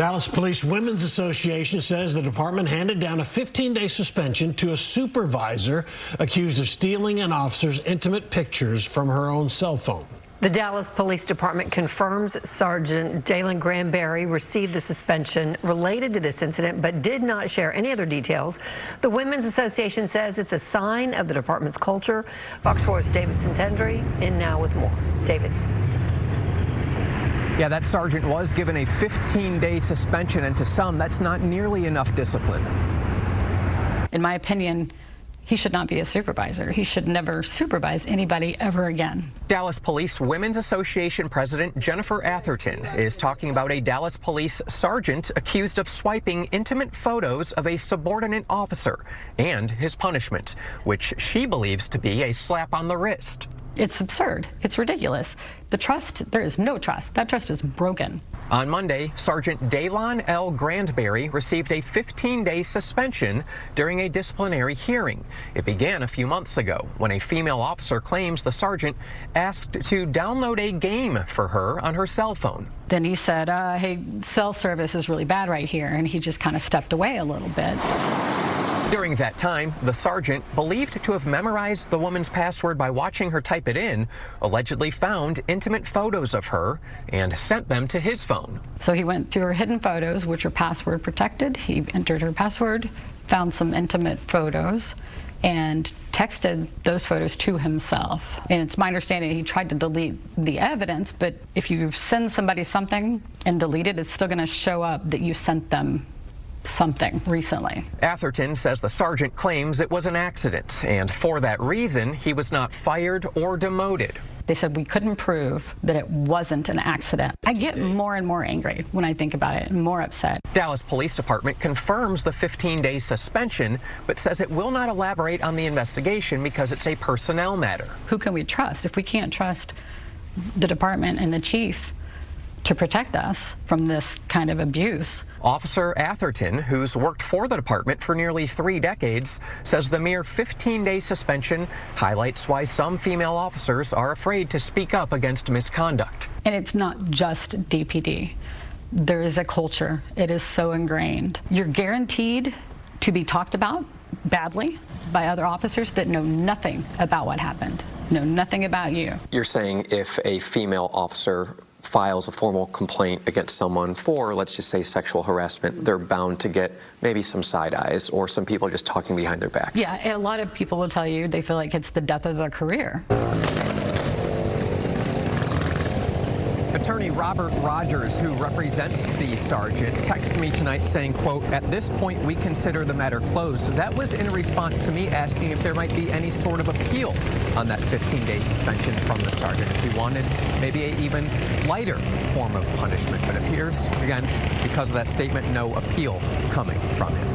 Dallas Police Women's Association says the department handed down a 15-day suspension to a supervisor accused of stealing an officer's intimate pictures from her own cell phone. The Dallas Police Department confirms Sergeant Dalen Granberry received the suspension related to this incident, but did not share any other details. The Women's Association says it's a sign of the department's culture. Fox 4's David Sentendrey in now with more. David. Yeah, that sergeant was given a 15-day suspension, and to some, that's not nearly enough discipline. In my opinion, he should not be a supervisor. He should never supervise anybody ever again. Dallas Police Women's Association President Jennifer Atherton is talking about a Dallas Police sergeant accused of swiping intimate photos of a subordinate officer and his punishment, which she believes to be a slap on the wrist. It's absurd. It's ridiculous. The trust, there is no trust. That trust is broken. On Monday, Sergeant Dalen L. Granberry received a 15-day suspension during a disciplinary hearing. It began a few months ago when a female officer claims the sergeant asked to download a game for her on her cell phone. Then he said, hey, cell service is really bad right here, and he just kind of stepped away a little bit. During that time, the sergeant, believed to have memorized the woman's password by watching her type it in, allegedly found intimate photos of her and sent them to his phone. So he went to her hidden photos, which are password protected. He entered her password, found some intimate photos, and texted those photos to himself. And it's my understanding he tried to delete the evidence, but if you send somebody something and delete it, it's still going to show up that you sent them something recently. Atherton says the sergeant claims it was an accident, and for that reason, he was not fired or demoted. They said we couldn't prove that it wasn't an accident. I get more and more angry when I think about it, and more upset. Dallas Police Department confirms the 15-day suspension, but says it will not elaborate on the investigation because it's a personnel matter. Who can we trust? If we can't trust the department and the chief to protect us from this kind of abuse. Officer Atherton, who's worked for the department for nearly 3 decades, says the mere 15-day suspension highlights why some female officers are afraid to speak up against misconduct. And it's not just DPD. There is a culture. It is so ingrained. You're guaranteed to be talked about badly by other officers that know nothing about what happened, know nothing about you. You're saying if a female officer files a formal complaint against someone for, let's just say, sexual harassment, they're bound to get maybe some side eyes or some people just talking behind their backs. Yeah, a lot of people will tell you they feel like it's the death of their career. Attorney Robert Rogers, who represents the sergeant, texted me tonight saying, quote, "At this point, we consider the matter closed." That was in response to me asking if there might be any sort of appeal on that 15-day suspension from the sergeant, if he wanted maybe an even lighter form of punishment. But it appears, again, because of that statement, no appeal coming from him.